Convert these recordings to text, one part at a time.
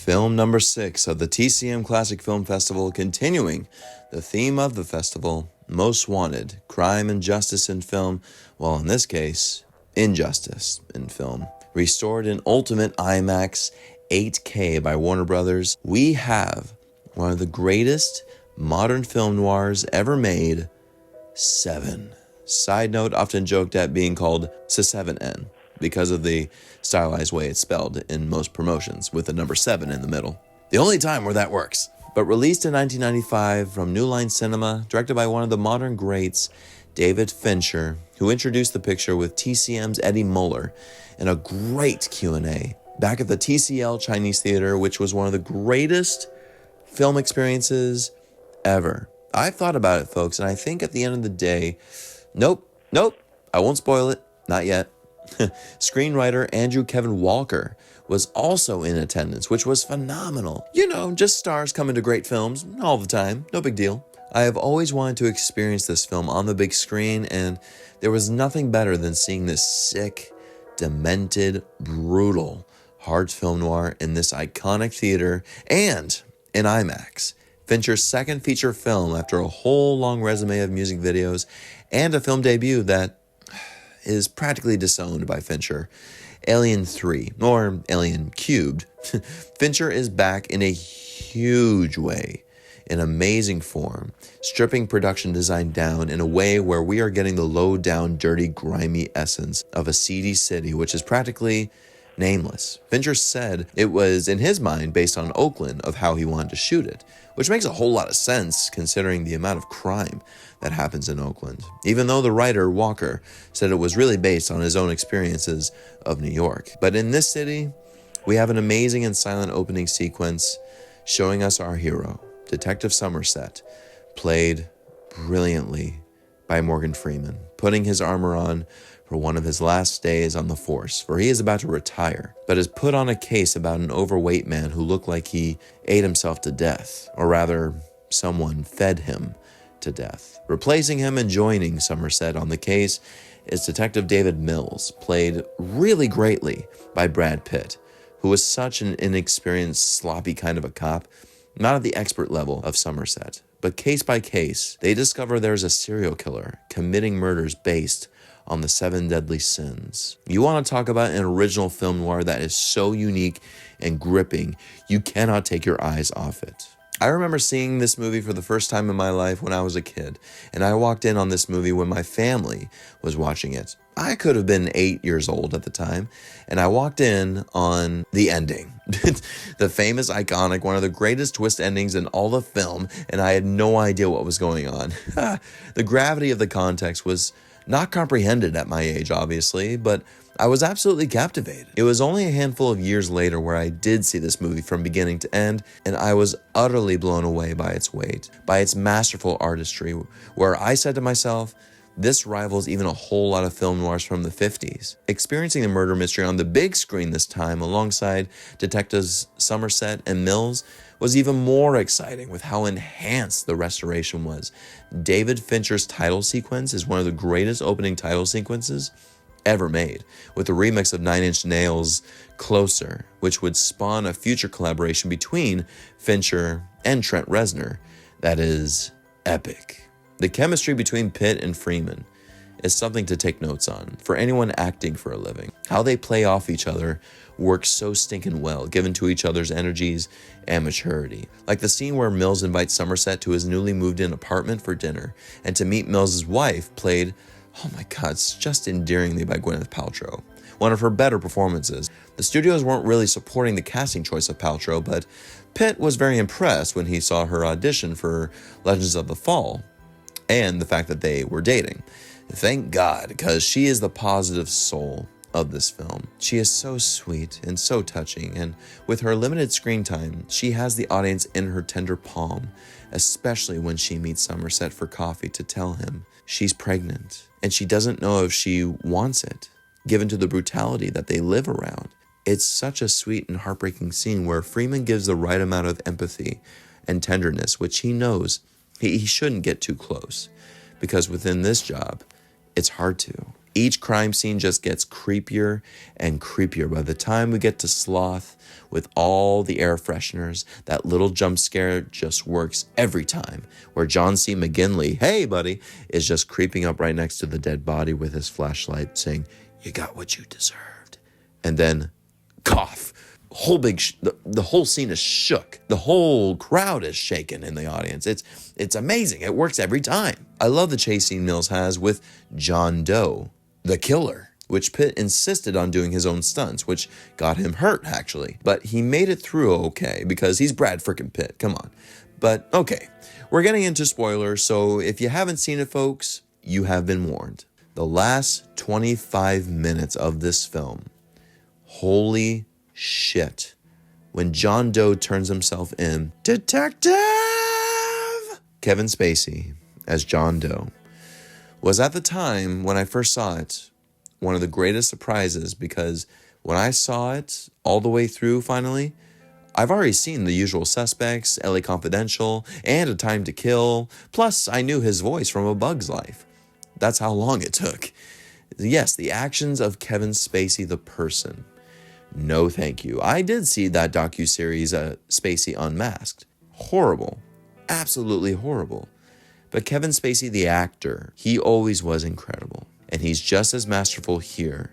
Film number 6 of the TCM Classic Film Festival, continuing the theme of the festival, Most Wanted, Crime and Justice in Film, well, in this case, Injustice in Film. Restored in Ultimate IMAX 8K by Warner Brothers, we have one of the greatest modern film noirs ever made, Se7en. Side note, often joked at being called Se7en because of the stylized way it's spelled in most promotions with the number 7 in the middle. The only time where that works. But released in 1995 from New Line Cinema, directed by one of the modern greats, David Fincher, who introduced the picture with TCM's Eddie Muller in a great Q&A back at the TCL Chinese Theater, which was one of the greatest film experiences ever. I've thought about it, folks, and I think at the end of the day, nope, I won't spoil it, not yet. Screenwriter Andrew Kevin Walker was also in attendance, which was phenomenal. You know, just stars coming to great films all the time, no big deal. I have always wanted to experience this film on the big screen, and there was nothing better than seeing this sick, demented, brutal, hard film noir in this iconic theater and in IMAX. Fincher's second feature film after a whole long resume of music videos and a film debut that is practically disowned by Fincher, Alien 3, or Alien Cubed. Fincher is back in a huge way, in amazing form, stripping production design down in a way where we are getting the low-down, dirty, grimy essence of a seedy city, which is practically nameless. Fincher said it was, in his mind, based on Oakland of how he wanted to shoot it, which makes a whole lot of sense considering the amount of crime that happens in Oakland, even though the writer, Walker, said it was really based on his own experiences of New York. But in this city, we have an amazing and silent opening sequence showing us our hero, Detective Somerset, played brilliantly by Morgan Freeman, putting his armor on for one of his last days on the force, for he is about to retire, but is put on a case about an overweight man who looked like he ate himself to death, or rather, someone fed him to death. Replacing him and joining Somerset on the case is Detective David Mills, played really greatly by Brad Pitt, who was such an inexperienced, sloppy kind of a cop, not at the expert level of Somerset. But case by case, they discover there's a serial killer committing murders based on the 7 deadly sins. You want to talk about an original film noir that is so unique and gripping, you cannot take your eyes off it. I remember seeing this movie for the first time in my life when I was a kid, and I walked in on this movie when my family was watching it. I could have been 8 years old at the time, and I walked in on the ending. The famous, iconic, one of the greatest twist endings in all of film, and I had no idea what was going on. The gravity of the context was not comprehended at my age, obviously, but I was absolutely captivated. It was only a handful of years later where I did see this movie from beginning to end, and I was utterly blown away by its weight, by its masterful artistry, where I said to myself, this rivals even a whole lot of film noirs from the 50s. Experiencing the murder mystery on the big screen this time alongside Detectives Somerset and Mills was even more exciting with how enhanced the restoration was. David Fincher's title sequence is one of the greatest opening title sequences ever made, with the remix of 9 Inch Nails' Closer, which would spawn a future collaboration between Fincher and Trent Reznor that is epic. The chemistry between Pitt and Freeman is something to take notes on for anyone acting for a living. How they play off each other works so stinking well, given to each other's energies and maturity. Like the scene where Mills invites Somerset to his newly moved in apartment for dinner, and to meet Mills' wife, played, oh my god, it's just endearingly by Gwyneth Paltrow. One of her better performances. The studios weren't really supporting the casting choice of Paltrow, but Pitt was very impressed when he saw her audition for Legends of the Fall, and the fact that they were dating. Thank God, because she is the positive soul of this film. She is so sweet and so touching, and with her limited screen time, she has the audience in her tender palm, especially when she meets Somerset for coffee to tell him she's pregnant, and she doesn't know if she wants it, given to the brutality that they live around. It's such a sweet and heartbreaking scene where Freeman gives the right amount of empathy and tenderness, which he knows he shouldn't get too close, because within this job, it's hard to. Each crime scene just gets creepier and creepier. By the time we get to Sloth with all the air fresheners, that little jump scare just works every time, where John C. McGinley, hey buddy, is just creeping up right next to the dead body with his flashlight saying, "You got what you deserved." And then cough. The whole scene is shook. The whole crowd is shaken in the audience. It's amazing. It works every time. I love the chase scene Mills has with John Doe, the killer, which Pitt insisted on doing his own stunts, which got him hurt, actually. But he made it through okay, because he's Brad frickin' Pitt, come on. But okay, we're getting into spoilers, so if you haven't seen it, folks, you have been warned. The last 25 minutes of this film, holy shit. When John Doe turns himself in, Detective Kevin Spacey as John Doe, was at the time when I first saw it, one of the greatest surprises, because when I saw it all the way through finally, I've already seen The Usual Suspects, LA Confidential, and A Time to Kill, plus I knew his voice from A Bug's Life. That's how long it took. Yes, the actions of Kevin Spacey the person. No thank you. I did see that docuseries, Spacey Unmasked. Horrible. Absolutely horrible. But Kevin Spacey, the actor, he always was incredible. And he's just as masterful here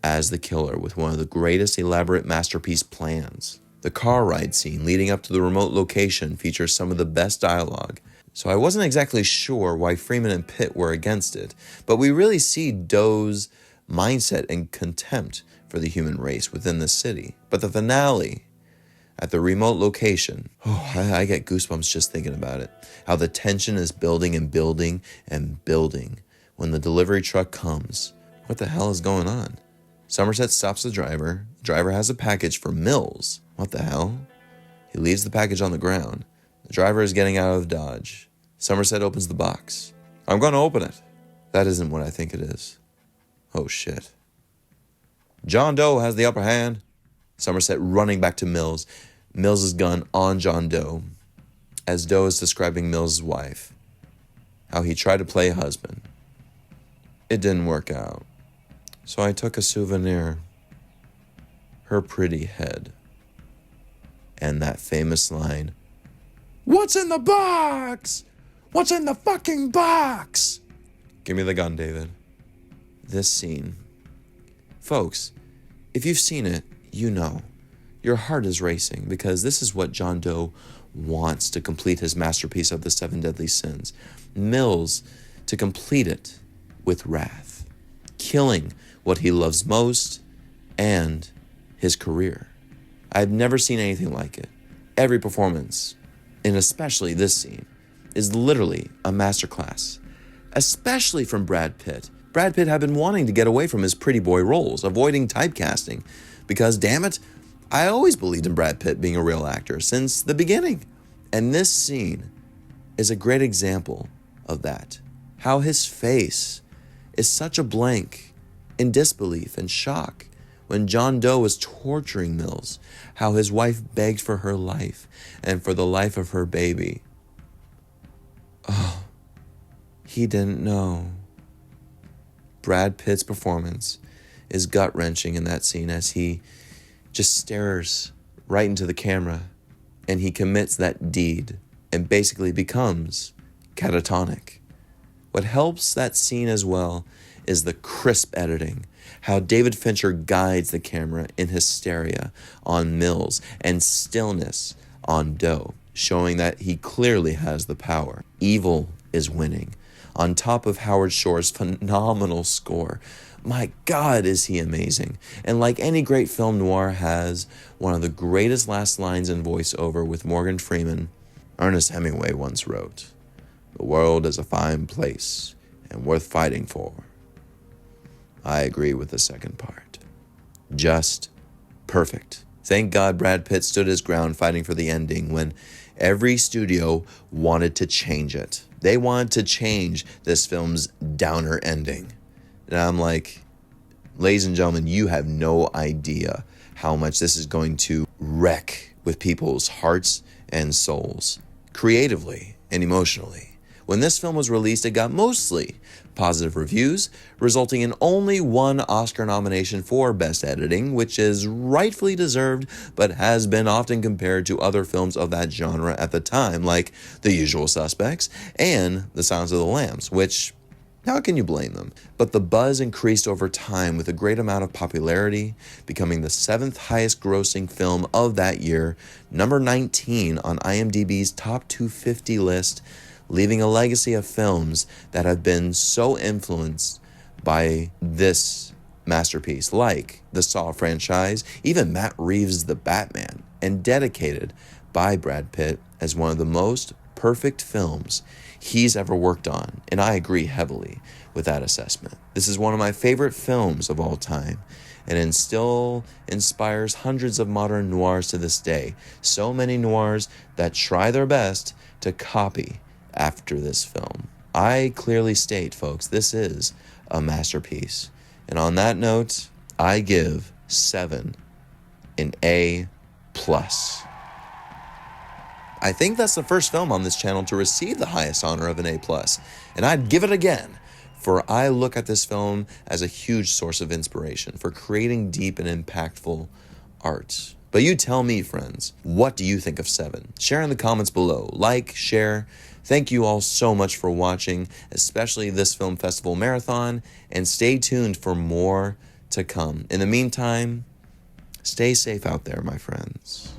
as the killer, with one of the greatest elaborate masterpiece plans. The car ride scene leading up to the remote location features some of the best dialogue. So I wasn't exactly sure why Freeman and Pitt were against it, but we really see Doe's mindset and contempt for the human race within the city. But the finale at the remote location, I get goosebumps just thinking about it. How the tension is building and building and building. When the delivery truck comes, what the hell is going on? Somerset stops the driver. The driver has a package for Mills. What the hell? He leaves the package on the ground. The driver is getting out of Dodge. Somerset opens the box. I'm going to open it. That isn't what I think it is. Oh shit. John Doe has the upper hand. Somerset running back to Mills. Mills' gun on John Doe, as Doe is describing Mills' wife. How he tried to play husband. It didn't work out. So I took a souvenir. Her pretty head. And that famous line, "What's in the box? What's in the fucking box?" Give me the gun, David. This scene. Folks, if you've seen it, you know. Your heart is racing, because this is what John Doe wants to complete his masterpiece of the 7 deadly sins. Mills to complete it with wrath, killing what he loves most and his career. I've never seen anything like it. Every performance, and especially this scene, is literally a masterclass, especially from Brad Pitt. Brad Pitt had been wanting to get away from his pretty boy roles, avoiding typecasting, because damn it, I always believed in Brad Pitt being a real actor since the beginning. And this scene is a great example of that. How his face is such a blank in disbelief and shock when John Doe was torturing Mills. How his wife begged for her life and for the life of her baby. Oh, he didn't know. Brad Pitt's performance is gut-wrenching in that scene as he just stares right into the camera and he commits that deed and basically becomes catatonic. What helps that scene as well is the crisp editing, how David Fincher guides the camera in hysteria on Mills and stillness on Doe, showing that he clearly has the power. Evil is winning. On top of Howard Shore's phenomenal score. My God, is he amazing. And like any great film noir has, one of the greatest last lines in voiceover with Morgan Freeman, Ernest Hemingway once wrote, "The world is a fine place and worth fighting for." I agree with the second part. Just perfect. Thank God Brad Pitt stood his ground fighting for the ending when every studio wanted to change it. They wanted to change this film's downer ending. And I'm like, ladies and gentlemen, you have no idea how much this is going to wreck with people's hearts and souls, creatively and emotionally. When this film was released, it got mostly positive reviews, resulting in only one Oscar nomination for Best Editing, which is rightfully deserved, but has been often compared to other films of that genre at the time, like The Usual Suspects and The Silence of the Lambs, which, how can you blame them? But the buzz increased over time with a great amount of popularity, becoming the 7th highest grossing film of that year, number 19 on IMDb's top 250 list, leaving a legacy of films that have been so influenced by this masterpiece, like the Saw franchise, even Matt Reeves' The Batman, and dedicated by Brad Pitt as one of the most perfect films he's ever worked on, and I agree heavily with that assessment. This is one of my favorite films of all time, and it still inspires hundreds of modern noirs to this day. So many noirs that try their best to copy after this film. I clearly state, folks, this is a masterpiece. And on that note, I give 7 an A+. I think that's the first film on this channel to receive the highest honor of an A+, and I'd give it again, for I look at this film as a huge source of inspiration for creating deep and impactful art. But you tell me, friends, what do you think of 7? Share in the comments below. Like, share. Thank you all so much for watching, especially this film festival marathon, and stay tuned for more to come. In the meantime, stay safe out there, my friends.